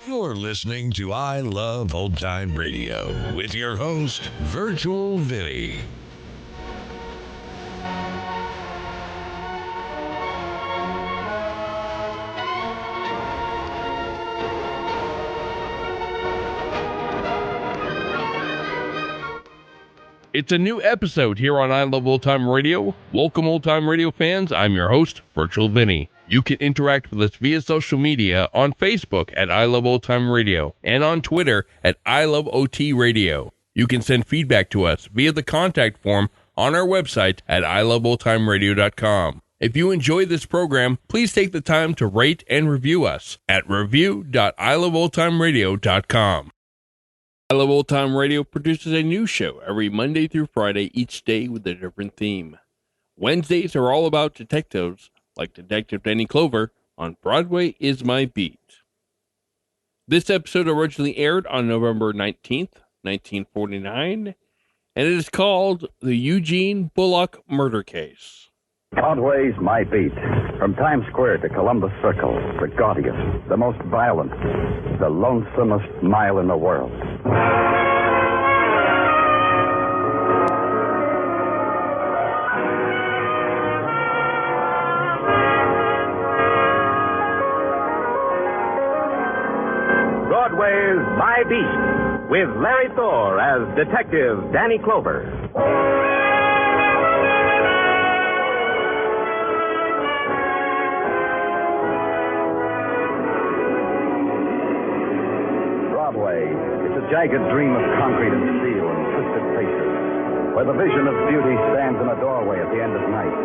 You're listening to I Love Old Time Radio with your host, Virtual Vinny. It's a new episode here on I Love Old Time Radio. Welcome, Old Time Radio fans. I'm your host, Virtual Vinny. You can interact with us via social media on Facebook at I Love Old Time Radio and on Twitter at I Love OT Radio. You can send feedback to us via the contact form on our website at iloveoldtimeradio.com. If you enjoy this program, please take the time to rate and review us at review.iloveoldtimeradio.com. I Love Old Time Radio produces a new show every Monday through Friday, each day with a different theme. Wednesdays are all about detectives, like Detective Danny Clover on Broadway is My Beat. This episode originally aired on November 19th, 1949, and it is called The Eugene Bullock Murder Case. Broadway's My Beat. From Times Square to Columbus Circle, the gaudiest, the most violent, the lonesomest mile in the world. Broadway's My Beat, with Larry Thor as Detective Danny Clover. It's a jagged dream of concrete and steel and twisted faces, where the vision of beauty stands in a doorway at the end of night.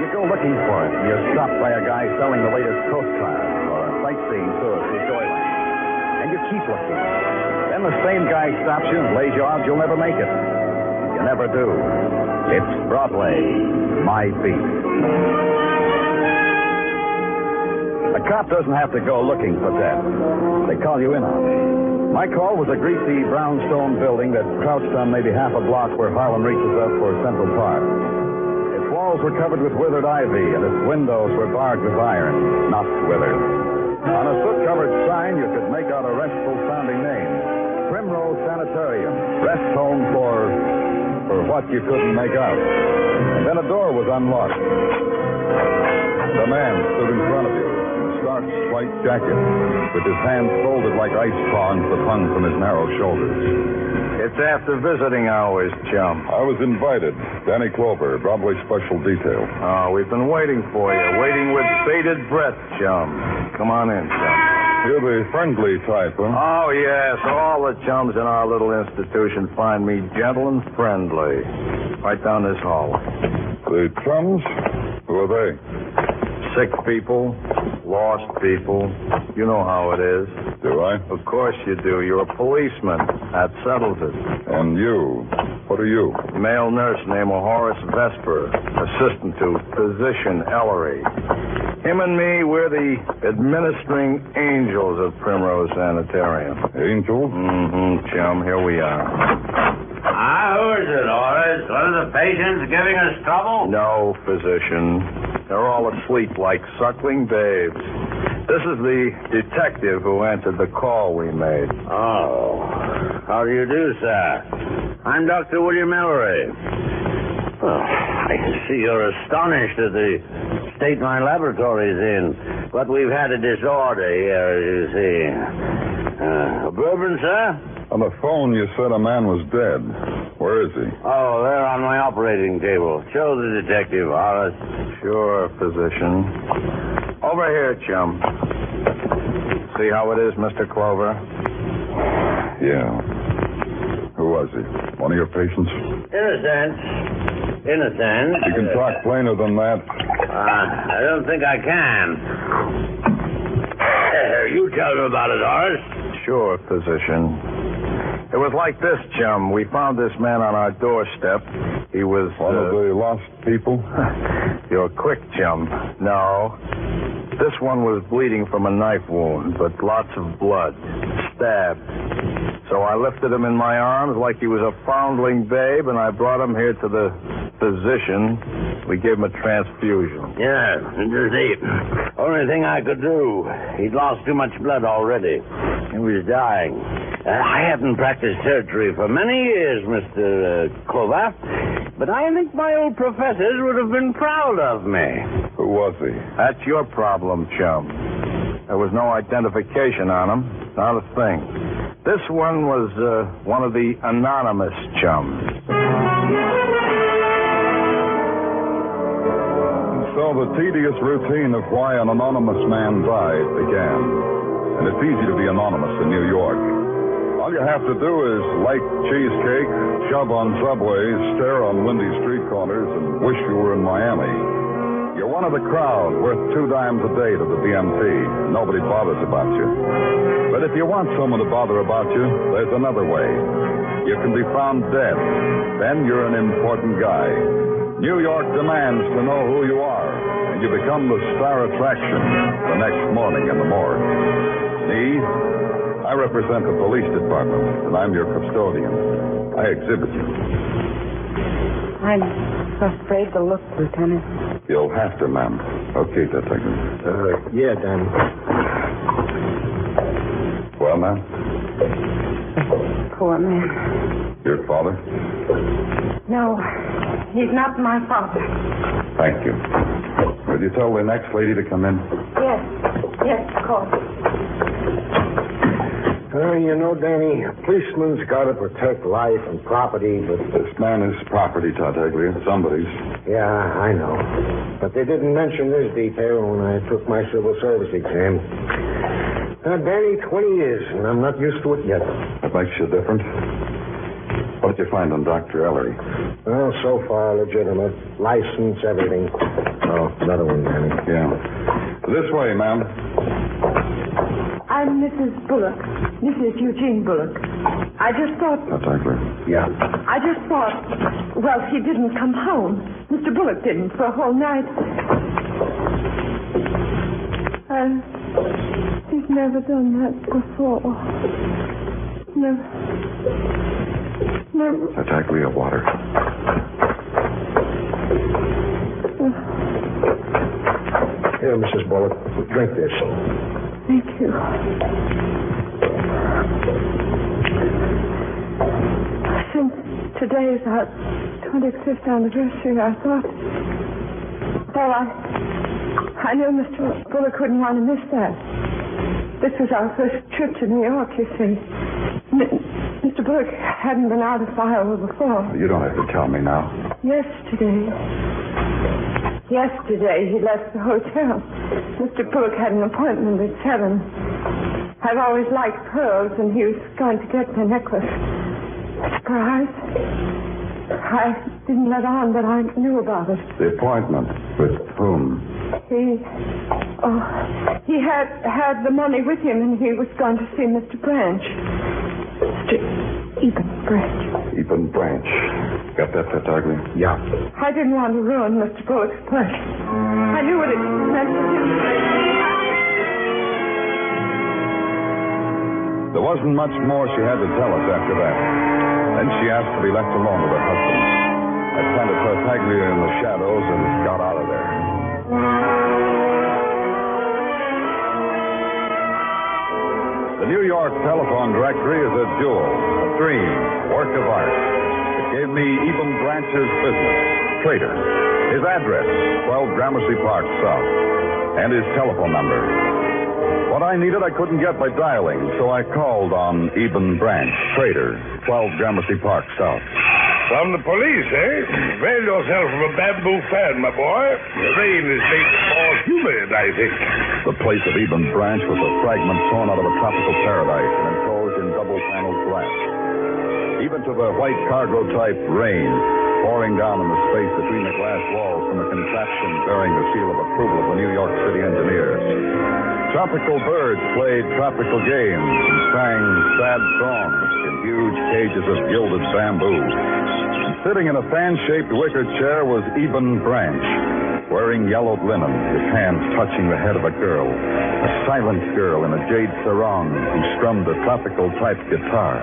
You go looking for it, and you're stopped by a guy selling the latest coast class or a sightseeing tour through Joyland. And you keep looking. Then the same guy stops you and lays you out you'll never make it. You never do. It's Broadway, My Beat. A cop doesn't have to go looking for death. They call you in on it. My call was a greasy brownstone building that crouched on maybe half a block where Harlem reaches up for Central Park. Its walls were covered with withered ivy, and its windows were barred with iron, not withered. On a soot-covered sign, you could make out a restful-sounding name. Primrose Sanitarium, rest home for what you couldn't make out. And then a door was unlocked. The man stood in front of you. Stark white jacket, with his hands folded like ice prongs that hung from his narrow shoulders. It's after visiting hours, chum. I was invited. Danny Clover, Broadway Special Detail. Oh, we've been waiting for you. Waiting with bated breath, chum. Come on in, chum. You're the friendly type, huh? Oh, yes. All the chums in our little institution find me gentle and friendly. Right down this hall. The chums? Who are they? Sick people, lost people. You know how it is. Do I? Of course you do. You're a policeman. That settles it. And you? What are you? Male nurse named Horace Vesper. Assistant to Physician Ellery. Him and me, we're the administering angels of Primrose Sanitarium. Angels? Mm-hmm, chum. Here we are. Who is it, Horace? One of the patients giving us trouble? No, physician. They're all asleep like suckling babes. This is the detective who answered the call we made. Oh. How do you do, sir? I'm Dr. William Ellery. Oh, I see you're astonished at the state my laboratory's in. But we've had a disorder here, as you see. A bourbon, sir? On the phone, you said a man was dead. Where is he? Oh, there on my operating table. Show the detective, Horace. Sure, physician. Over here, chum. See how it is, Mr. Clover? Yeah. Who was he? One of your patients? Innocent. You can talk plainer than that. I don't think I can. You tell me about it, Horace. Sure, physician. It was like this, chum. We found this man on our doorstep. He was... One of the lost people? You're quick, chum. No. This one was bleeding from a knife wound, but lots of blood. Stabbed. So I lifted him in my arms like he was a foundling babe, and I brought him here to the physician We gave him a transfusion. Yeah, it was the only thing I could do. He'd lost too much blood already. He was dying. I haven't practiced surgery for many years, Mr. Clover, but I think my old professors would have been proud of me. Who was he? That's your problem, chum. There was no identification on him. Not a thing. This one was one of the anonymous chums. So the tedious routine of why an anonymous man died began. And it's easy to be anonymous in New York. All you have to do is like cheesecake, shove on subways, stare on windy street corners, and wish you were in Miami. You're one of the crowd, worth $2 a day to the BMT. Nobody bothers about you. But if you want someone to bother about you, there's another way. You can be found dead. Then you're an important guy. New York demands to know who you are, and you become the star attraction the next morning in the morgue. Me, I represent the police department, and I'm your custodian. I exhibit you. I'm afraid to look, Lieutenant. You'll have to, ma'am. Okay, Detective. Yeah, Danny. Well, ma'am? Poor man. Your father? No, he's not my father. Thank you. Will you tell the next lady to come in? Yes, of course. You know, Danny, a policeman's got to protect life and property, but... This man is property, Tartaglia. Somebody's. Yeah, I know. But they didn't mention this detail when I took my civil service exam. Danny, 20 years, and I'm not used to it yet. That makes you different. What did you find on Dr. Ellery? Well, so far, legitimate. License, everything. Oh, another one, Danny. Yeah. This way, ma'am. I'm Mrs. Bullock. Mrs. Eugene Bullock. I just thought... Tartaglia. Yeah. I just thought... Well, he didn't come home. Mr. Bullock didn't for a whole night. He's never done that before. Never. Tartaglia, water. Here, Mrs. Bullock, drink this. Thank you. Since today is our 25th anniversary, I thought... Well, I knew Mr. Bullock wouldn't want to miss that. This was our first trip to New York, you see. Mr. Bullock hadn't been out of Iowa before. You don't have to tell me now. Yesterday, he left the hotel. Mr. Bullock had an appointment at 7. I've always liked pearls, and he was going to get the necklace. Surprise? I didn't let on that I knew about it. The appointment? With whom? He had the money with him, and he was going to see Mr. Branch. Mr. Eben Branch. Eben Branch. Got that, Tartaglia? Yeah. I didn't want to ruin Mr. Bullock's pleasure. I knew what it meant to him. There wasn't much more she had to tell us after that. Then she asked to be left alone with her husband. I planted Tartaglia in the shadows and got out of there. The New York telephone directory is a jewel, a dream, a work of art. It gave me Eben Branch's business, trader, his address, 12 Gramercy Park South, and his telephone number. What I needed I couldn't get by dialing, so I called on Eben Branch, trader, 12 Gramercy Park South. From the police, eh? Avail yourself of a bamboo fan, my boy. The rain is making it more humid, I think. The place of Eben Branch was a fragment torn out of a tropical paradise and enclosed in double-paneled glass. Even to the white cargo-type rain pouring down in the space between the glass walls from a contraption bearing the seal of approval of the New York City engineers. Tropical birds played tropical games and sang sad songs in huge cages of gilded bamboo. And sitting in a fan-shaped wicker chair was Eben Branch, wearing yellowed linen, his hands touching the head of a girl, a silent girl in a jade sarong who strummed a tropical-type guitar.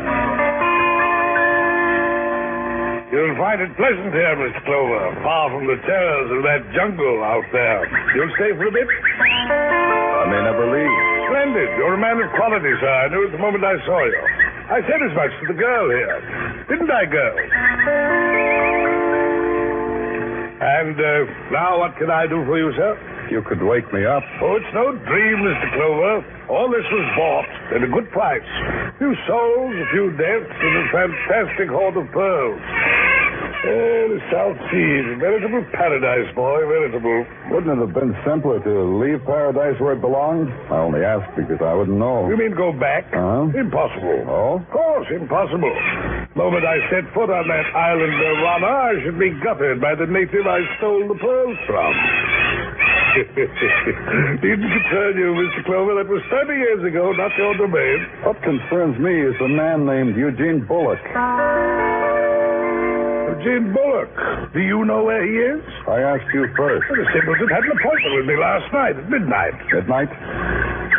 You'll find it pleasant here, Mr. Clover, far from the terrors of that jungle out there. You'll stay for a bit? I may never leave. Splendid. You're a man of quality, sir. I knew it the moment I saw you. I said as much to the girl here. Didn't I, girl? And now what can I do for you, sir? You could wake me up. Oh, it's no dream, Mr. Clover. All this was bought at a good price. A few souls, a few deaths, and a fantastic hoard of pearls. The South Seas, a veritable paradise, boy, veritable. Wouldn't it have been simpler to leave paradise where it belonged? I only asked because I wouldn't know. You mean go back? Impossible. Oh? Of course, impossible. The moment I set foot on that island nirvana, I should be gutted by the native I stole the pearls from. Didn't concern you, Mr. Clover. That was 30 years ago, not your domain. What concerns me is a man named Eugene Bullock. Eugene Bullock. Do you know where he is? I asked you first. The simpleton had an appointment with me last night at midnight. Midnight?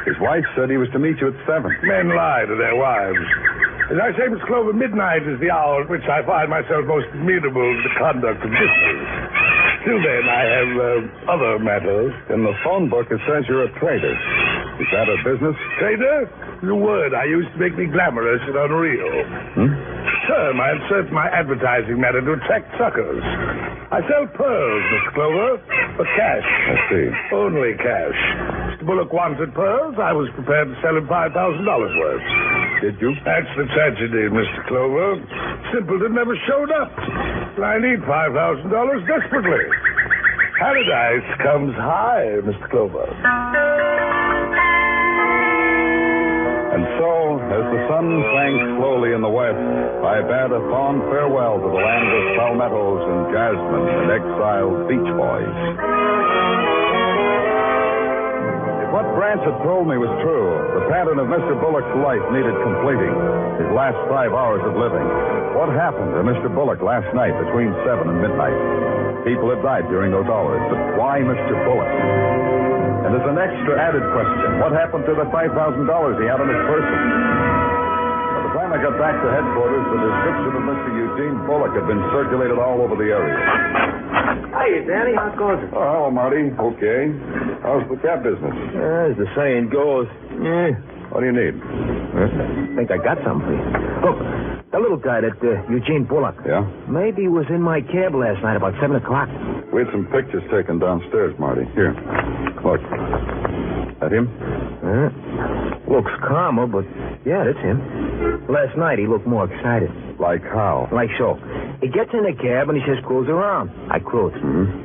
His wife said he was to meet you at 7. Men lie to their wives. As I say, Miss Clover, midnight is the hour at which I find myself most amenable to the conduct of business. Till then, I have other matters. In the phone book, it says you're a trader. Is that a business? Trader? The word I used to make me glamorous and unreal. Term I insert my advertising matter to attract suckers. I sell pearls, Miss Clover, for cash. I see. Only cash. Mr. Bullock wanted pearls. I was prepared to sell him $5,000 worth. Did you? That's the tragedy, Mr. Clover. Simpleton never showed up. I need $5,000 desperately. Paradise comes high, Mr. Clover. And so, as the sun sank slowly in the west, I bade a fond farewell to the land of palmettos and jasmine and exiled beach boys. If what Branch had told me was true, the pattern of Mr. Bullock's life needed completing, his last 5 hours of living. What happened to Mr. Bullock last night between 7 and midnight? People had died during those hours, but why Mr. Bullock? And there's an extra added question. What happened to the $5,000 he had on his person? By the time I got back to headquarters, the description of Mr. Eugene Bullock had been circulated all over the area. Hey, Danny, how goes it? Oh, hello, Marty. Okay. How's the cab business? As the saying goes, What do you need? I think I got something for you. Look, the little guy, that Eugene Bullock. Yeah? Maybe he was in my cab last night about 7 o'clock. We had some pictures taken downstairs, Marty. Here. Look. That him? Looks calmer, but yeah, that's him. Last night he looked more excited. Like how? Like so. He gets in the cab and he says, cruise around. I cruise.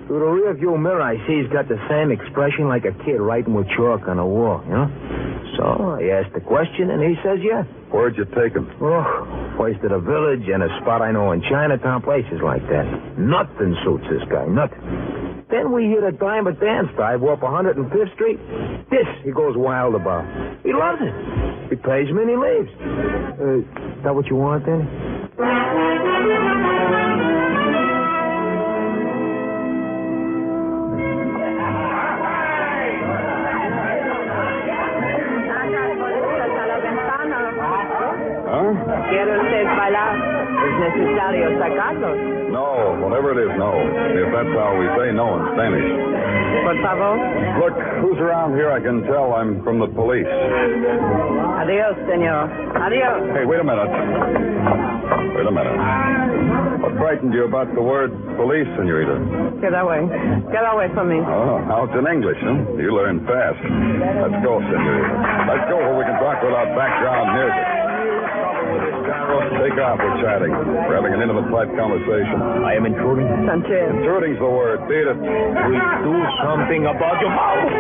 Through the rear view mirror, I see he's got the same expression like a kid writing with chalk on a wall, you know? So I asked the question and he says, yeah. Where'd you take him? Oh, first to the village and a spot I know in Chinatown, places like that. Nothing suits this guy, nothing. Then we hit a dime a dance dive up 105th Street. This he goes wild about. He loves it. He pays me and he leaves. Is that what you want, then? ¿Quiere usted bailar? ¿Es necesario sacarlos? No, whatever it is, no. If that's how we say no in Spanish. Por favor. Look, who's around here? I can tell I'm from the police. Adiós, señor. Adiós. Hey, wait a minute. Wait a minute. What frightened you about the word police, senorita? Get away. Get away from me. Oh, now it's in English, huh? You learn fast. Let's go, senorita. Let's go where we can talk without background music. Take off, we're chatting. We're having an intimate, private conversation. I am intruding. Sanchez. Intruding's the word. Beat it. We do something about your mouth.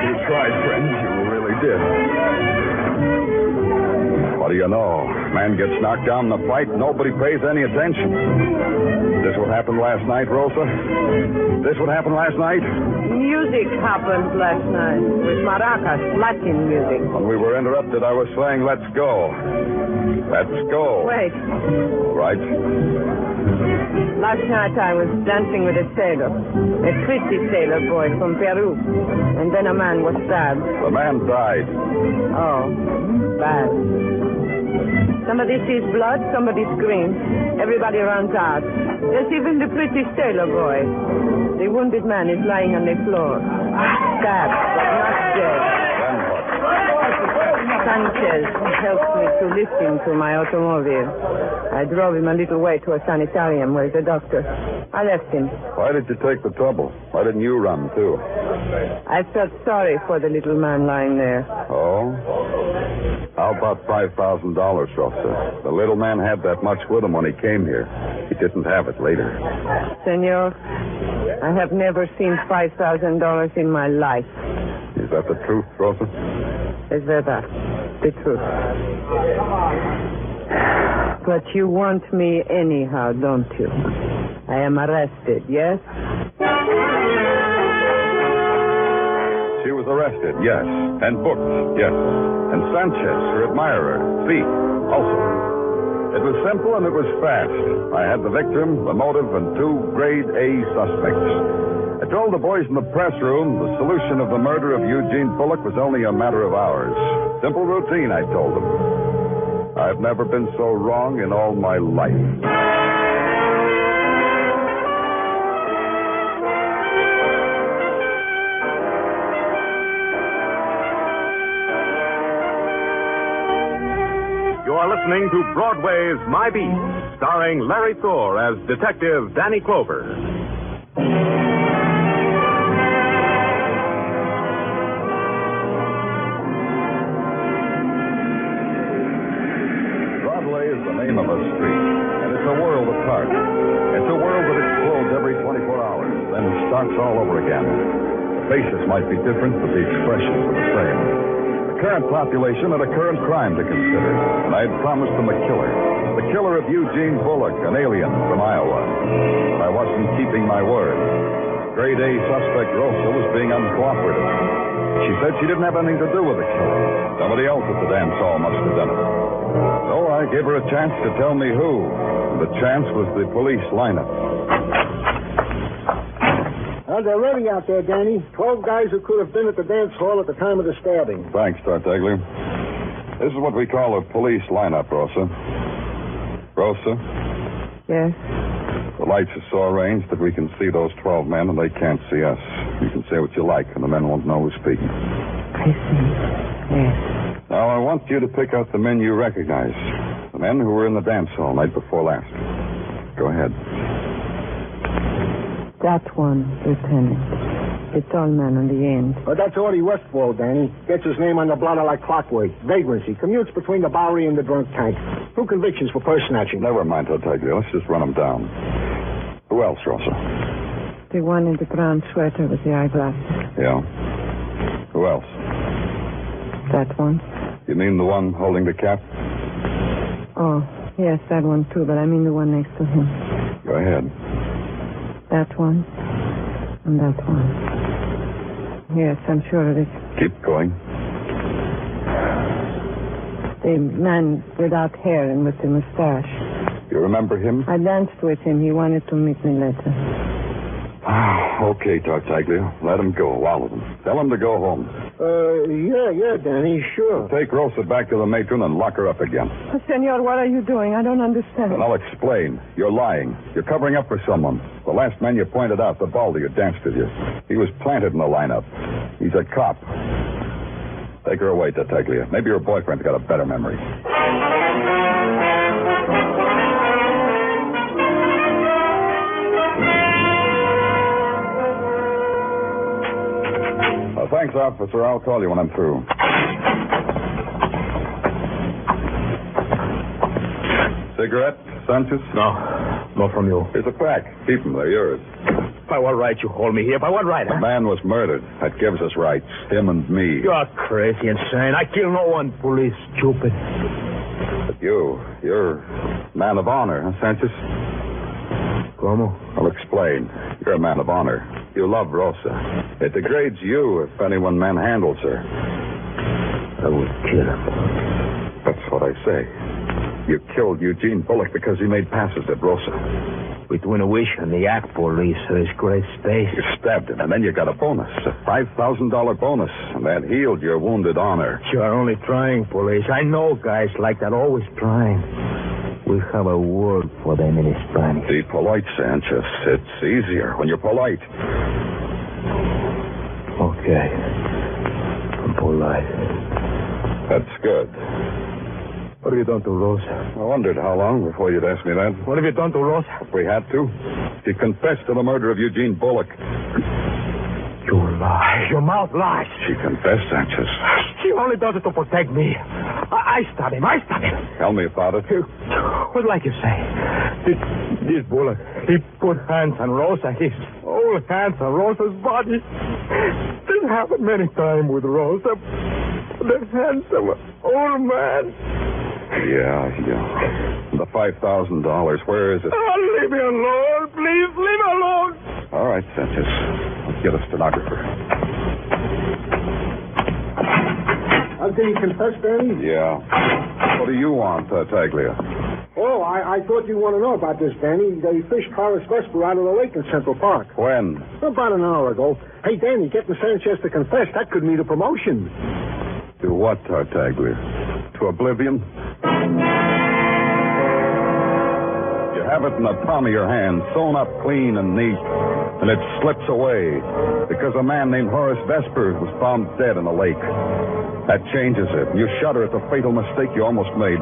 You tried, friends. You really did. What do you know? Man gets knocked down in a fight, nobody pays any attention. This what happened last night, Rosa? This what happened last night? Music happened last night with maracas, Latin music. When we were interrupted, I was saying, let's go. Let's go. Wait. All right. Last night I was dancing with a sailor, a pretty sailor boy from Peru. And then a man was stabbed. The man died. Oh, bad. Somebody sees blood, somebody screams. Everybody runs out. There's even the pretty sailor boy. The wounded man is lying on the floor. Stabbed, but not dead. Sanchez helped me to lift him to my automobile. I drove him a little way to a sanitarium where the doctor. I left him. Why did you take the trouble? Why didn't you run, too? I felt sorry for the little man lying there. Oh? How about $5,000, Rosa? The little man had that much with him when he came here. He didn't have it later. Senor, I have never seen $5,000 in my life. Is that the truth, Rosa? Is that the truth? But you want me anyhow, don't you? I am arrested, yes? She was arrested, yes. And booked, yes. And Sanchez, her admirer, thief, also. It was simple and it was fast. I had the victim, the motive, and 2 grade A suspects. I told the boys in the press room the solution of the murder of Eugene Bullock was only a matter of hours. Simple routine, I told them. I've never been so wrong in all my life. You are listening to Broadway's My Beat, starring Larry Thor as Detective Danny Clover. Broadway is the name of a street, and it's a world apart. It's a world that explodes every 24 hours, then starts all over again. The faces might be different, but the expressions are the same. The current population had a current crime to consider, and I had promised them a killer. The killer of Eugene Bullock, an alien from Iowa. But I wasn't keeping my word. Grade A suspect Rosa was being uncooperative. She said she didn't have anything to do with the killing. Somebody else at the dance hall must have done it. So I gave her a chance to tell me who. The chance was the police lineup. Well, they're ready out there, Danny. 12 guys who could have been at the dance hall at the time of the stabbing. Thanks, Tartaglia. This is what we call a police lineup, Rosa. Rosa? Yes? The lights are so arranged that we can see those 12 men and they can't see us. You can say what you like and the men won't know who's speaking. I see. Yes. Now, I want you to pick out the men you recognize. The men who were in the dance hall night before last. Go ahead. That one, Lieutenant. The tall man on the end. Oh, that's Artie Westfall, Danny. Gets his name on the blotter like clockwork. Vagrancy. Commutes between the Bowery and the drunk tank. 2 convictions for purse snatching. Never mind, Tartaglia. Let's just run them down. Who else, Rosa? The one in the brown sweater with the eyeglasses. Yeah. Who else? That one. You mean the one holding the cap? Oh, yes, that one too, but I mean the one next to him. Go ahead. That one. And that one. Yes, I'm sure of it. Keep going. The man without hair and with the mustache. You remember him? I danced with him. He wanted to meet me later. Okay, Tartaglia. Let him go, all of them. Tell him to go home. Yeah, Danny, sure. Take Rosa back to the matron and lock her up again. Oh, Senor, what are you doing? I don't understand. And I'll explain. You're lying. You're covering up for someone. The last man you pointed out, the baldy who danced with you. He was planted in the lineup. He's a cop. Take her away, Tartaglia. Maybe your boyfriend's got a better memory. Thanks, officer. I'll call you when I'm through. Cigarette, Sanchez? No from you. Here's a pack. Keep them. They're yours. By what right you hold me here? By what right, The man was murdered. That gives us rights. Him and me. You're crazy, insane. I kill no one. Police, stupid. But you're man of honor, huh, Sanchez? Como? I'll explain. You're a man of honor. You love Rosa. It degrades you if anyone manhandles her. I would kill him. That's what I say. You killed Eugene Bullock because he made passes at Rosa. Between a wish and the act, police, there's great space. You stabbed him, and then you got a bonus. A $5,000 bonus. And that healed your wounded honor. You're only trying, police. I know guys like that, always trying. We have a word for them in Spanish. Be polite, Sanchez. It's easier when you're polite. Okay. I'm polite. That's good. What have you done to Rosa? I wondered how long before you'd ask me that. What have you done to Rosa? If we had to. She confessed to the murder of Eugene Bullock. You lie. Your mouth lies. She confessed, Sanchez. She only does it to protect me. I stabbed him. Tell me about it. What like you say? This Bullock, he put hands on Rosa. His old hands on Rosa's body. This happened many times with Rosa. The hands of an old man. Yeah. The $5,000, where is it? Oh, leave me alone. Please, leave me alone. All right, Sanchez. Let's get a stenographer. Did he confess, Danny? Yeah. What do you want, Taglia? Oh, I thought you'd want to know about this, Danny. They fished Horace Vesper out of the lake in Central Park. When? About an hour ago. Hey, Danny, getting Sanchez to confess, that could mean a promotion. To what, Tartaglia? To oblivion? You have it in the palm of your hand, sewn up clean and neat, and it slips away because a man named Horace Vesper was found dead in the lake. That changes it. You shudder at the fatal mistake you almost made.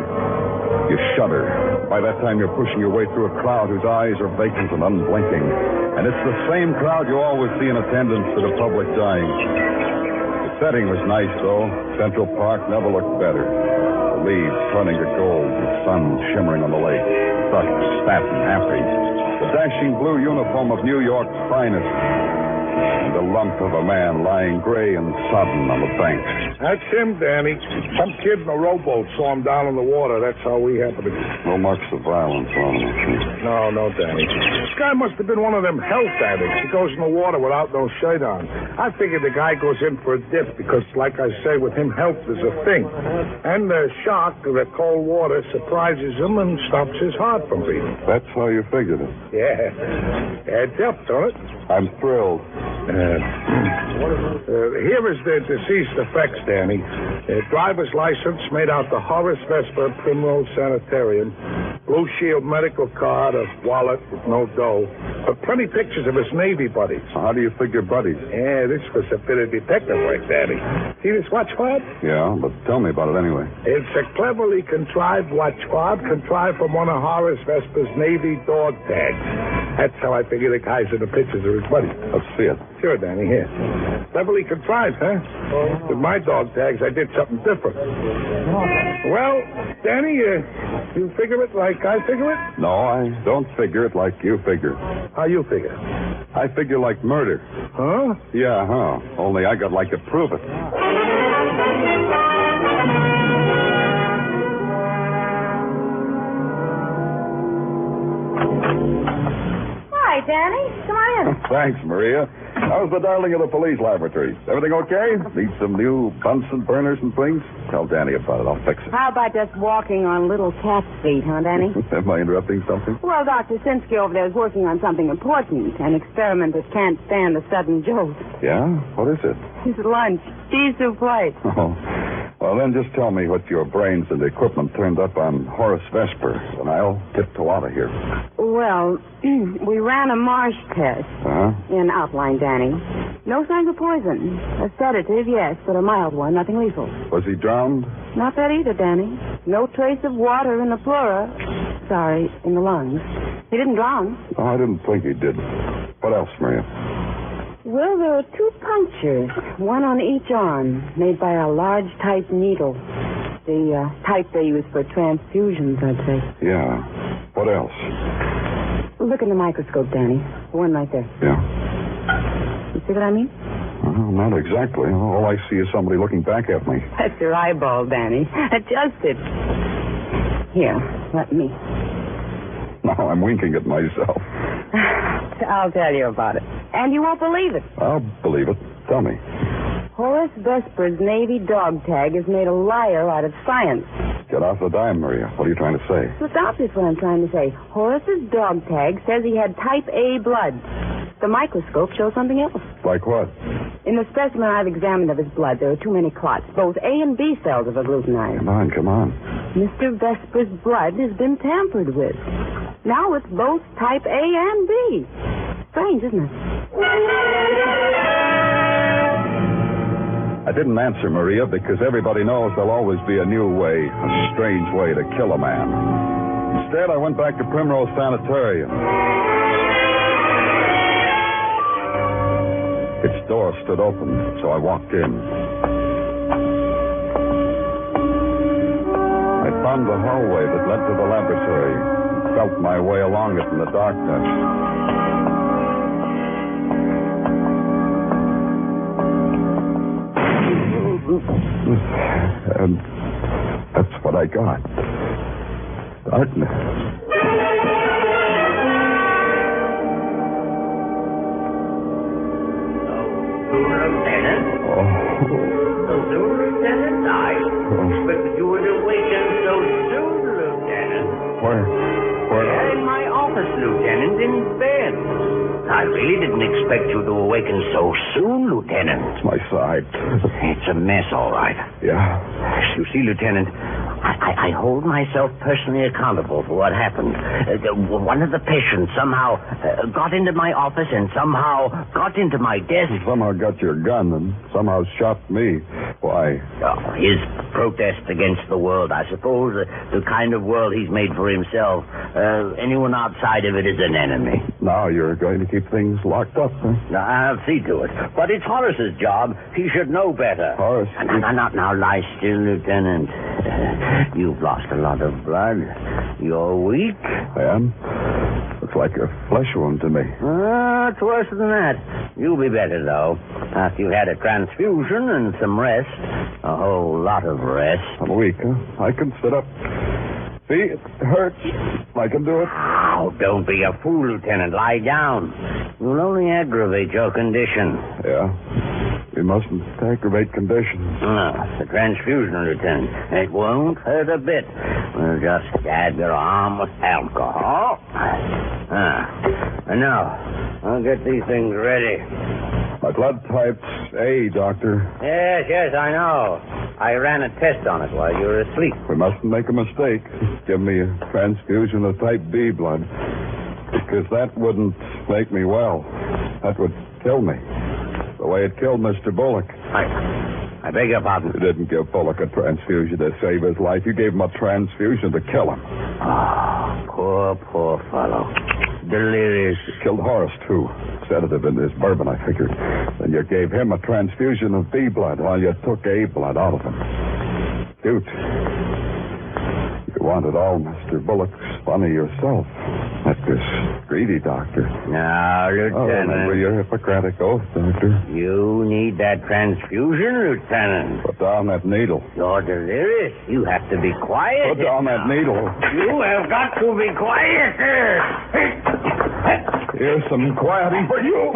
You shudder. By that time, you're pushing your way through a crowd whose eyes are vacant and unblinking. And it's the same crowd you always see in attendance to the public dying. The setting was nice, though. Central Park never looked better. The leaves turning to gold, the sun shimmering on the lake. Duck, fat and happy. The dashing blue uniform of New York's finest. And the lump of a man lying gray and sodden on the bank. That's him, Danny. Some kid in a rowboat saw him down in the water. That's how we happened to be. No marks of violence on him. No, Danny. This guy must have been one of them health addicts. He goes in the water without no shirt on. I figured the guy goes in for a dip because, like I say, with him, health is a thing. And the shock of the cold water surprises him and stops his heart from beating. That's how you figured it. Yeah. Adds up, don't it? I'm thrilled. Here is the deceased effects, Danny. Driver's license made out to Horace Vesper, Primrose Sanitarium. Blue Shield medical card, a wallet with no dough. But plenty pictures of his Navy buddies. How do you figure buddies? Yeah, this was a bit of detective work, Danny. See this watch fob? Yeah, but tell me about it anyway. It's a cleverly contrived watch fob, contrived from one of Horace Vesper's Navy dog tags. That's how I figure the guys in the pictures are his buddies. Let's see it. Sure, Danny, here. Cleverly contrived, huh? With my dog tags, I did something different. Well, Danny, you figure it like I figure it? No, I don't figure it like you figure. How you figure? I figure like murder. Huh? Yeah, huh. Only I got like to prove it. Hi, Danny. Come on in. Thanks, Maria. How's the darling of the police laboratory? Everything okay? Need some new Bunsen burners and things? Tell Danny about it. I'll fix it. How about just walking on little cat's feet, huh, Danny? Am I interrupting something? Well, Dr. Sinsky over there is working on something important. An experiment that can't stand a sudden jolt. Yeah? What is it? His lunch. Cheese soup plate. Oh. Well, then just tell me what your brains and equipment turned up on Horace Vesper, and I'll tiptoe out of here. Well, we ran a marsh test. In outline, Danny. No signs of poison. A sedative, yes, but a mild one, nothing lethal. Was he drowned? Not that either, Danny. No trace of water in the pleura. Sorry, in the lungs. He didn't drown. Oh, I didn't think he did. What else, Maria? Well, there are 2 punctures, one on each arm, made by a large type needle. The type they use for transfusions, I'd say. Yeah. What else? Look in the microscope, Danny. The one right there. Yeah. You see what I mean? Not exactly. All I see is somebody looking back at me. That's your eyeball, Danny. Adjust it. Here, let me. Now I'm winking at myself. I'll tell you about it. And you won't believe it. I'll believe it. Tell me. Horace Vesper's Navy dog tag has made a liar out of science. Get off the dime, Maria. What are you trying to say? Stop is what I'm trying to say. Horace's dog tag says he had type A blood. The microscope shows something else. Like what? In the specimen I've examined of his blood, there are too many clots. Both A and B cells are agglutinized. Come on. Mr. Vesper's blood has been tampered with. Now it's both type A and B. Strange, isn't it? I didn't answer, Maria, because everybody knows there'll always be a new way, a strange way to kill a man. Instead, I went back to Primrose Sanitarium. Its door stood open, so I walked in. I found the hallway that led to the laboratory, felt my way along it in the darkness. And that's what I got. Darkness. Lieutenant? Lieutenant, I expected you would awaken so soon, Lieutenant. Where? In my office, Lieutenant, in bed. I really didn't expect you to awaken so soon, Lieutenant. It's my side. It's a mess, all right. Yeah? You see, Lieutenant, I hold myself personally accountable for what happened. One of the patients somehow got into my office and somehow got into my desk. Somehow got your gun and somehow shot me. Why? His protest against the world, I suppose. The kind of world he's made for himself. Anyone outside of it is an enemy. Now you're going to keep things locked up, huh? I'll see to it. But it's Horace's job. He should know better. Horace? Now lie still, Lieutenant. You've lost a lot of blood. You're weak. I am? Looks like a flesh wound to me. It's worse than that. You'll be better, though, after you've had a transfusion and some rest. A whole lot of rest. I'm weak, huh? I can sit up. See, it hurts. I can do it. Oh, don't be a fool, Lieutenant. Lie down. You'll only aggravate your condition. Yeah. We mustn't aggravate conditions. The transfusion, Lieutenant. It won't hurt a bit. We'll just dab your arm with alcohol. And now, I'll get these things ready. My blood type's A, Doctor. Yes, I know. I ran a test on it while you were asleep. We mustn't make a mistake. Give me a transfusion of type B blood. Because that wouldn't make me well. That would kill me. The way it killed Mr. Bullock. I beg your pardon. You didn't give Bullock a transfusion to save his life. You gave him a transfusion to kill him. Poor fellow. Delirious. You killed Horace, too. Sedative in his bourbon, I figured. Then you gave him a transfusion of B blood while you took A blood out of him. Cute. You wanted all Mr. Bullock's funny yourself. That was greedy, Doctor. Now, Lieutenant. Remember your Hippocratic oath, Doctor. You need that transfusion, Lieutenant. Put down that needle. You're delirious. You have to be quiet. Put down that needle. You have got to be quiet. Here's some quieting for you.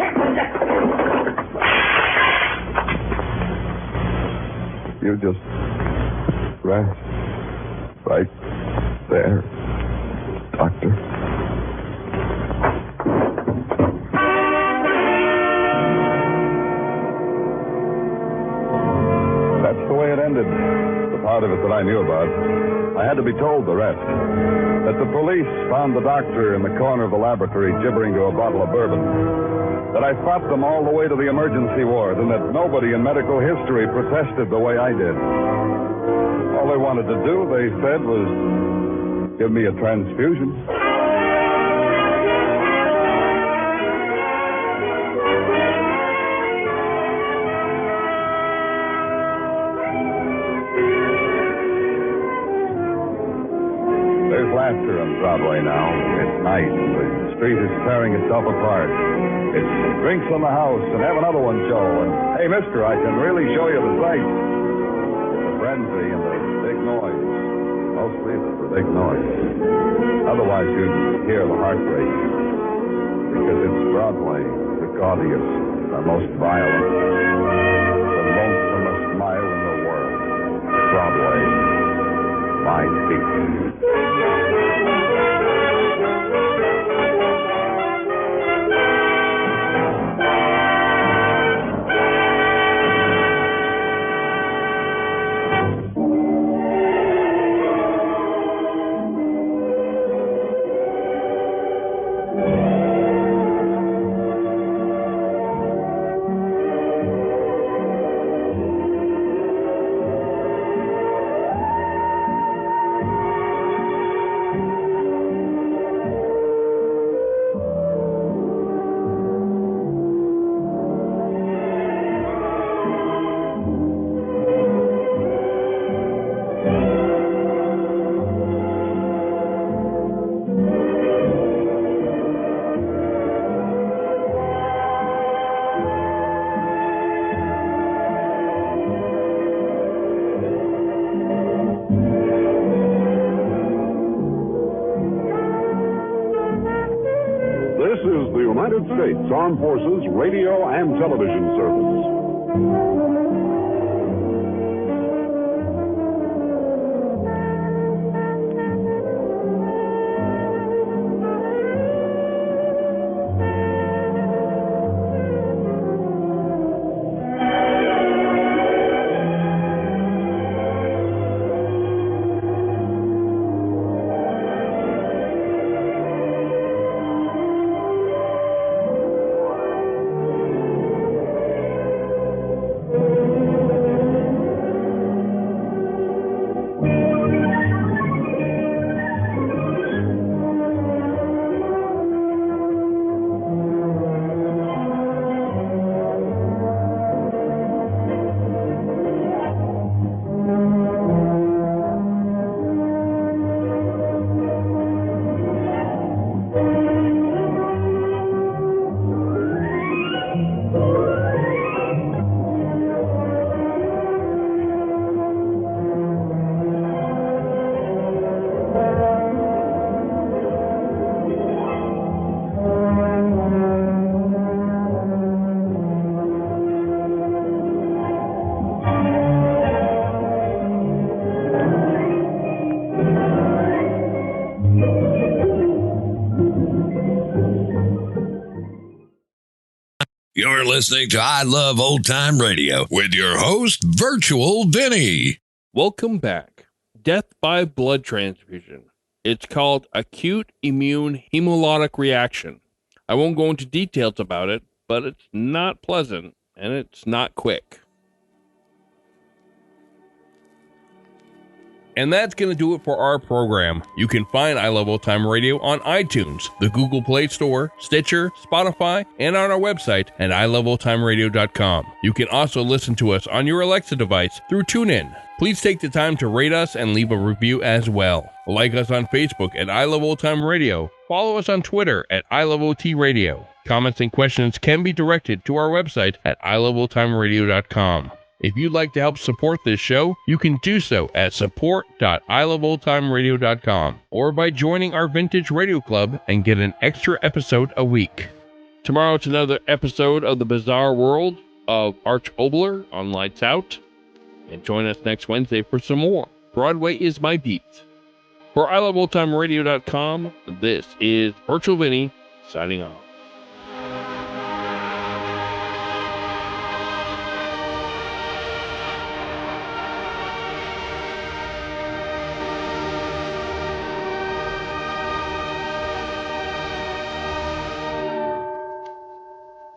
You just rest right there, Doctor. That's the way it ended. The part of it that I knew about. I had to be told the rest. That the police found the doctor in the corner of the laboratory gibbering to a bottle of bourbon. That I fought them all the way to the emergency ward, and that nobody in medical history protested the way I did. All they wanted to do, they said, was give me a transfusion. There's laughter on Broadway now. It's night, and the street is tearing itself apart. It's drinks on the house and have another one show. And, hey, mister, I can really show you the sights. The frenzy and the big noise. Mostly the big noise. Otherwise, you'd hear the heartbreak. Because it's Broadway, the gaudiest, the most violent, the lonesomest mile in the world. Broadway. my beat. This is the United States Armed Forces Radio and Television Service. You're listening to I Love Old Time Radio with your host, Virtual Vinny. Welcome back. Death by blood transfusion. It's called acute immune hemolytic reaction. I won't go into details about it, but it's not pleasant and it's not quick. And that's going to do it for our program. You can find I Love Old Time Radio on iTunes, the Google Play Store, Stitcher, Spotify, and on our website at iloveoldtimeradio.com. You can also listen to us on your Alexa device through TuneIn. Please take the time to rate us and leave a review as well. Like us on Facebook at I Love Old Time Radio. Follow us on Twitter at I Love OT Radio. Comments and questions can be directed to our website at iloveoldtimeradio.com. If you'd like to help support this show, you can do so at support.iloveoldtimeradio.com or by joining our Vintage Radio Club and get an extra episode a week. Tomorrow it's another episode of The Bizarre World of Arch Obler on Lights Out. And join us next Wednesday for some more Broadway is My Beat. For iloveoldtimeradio.com, this is Virtual Vinny signing off.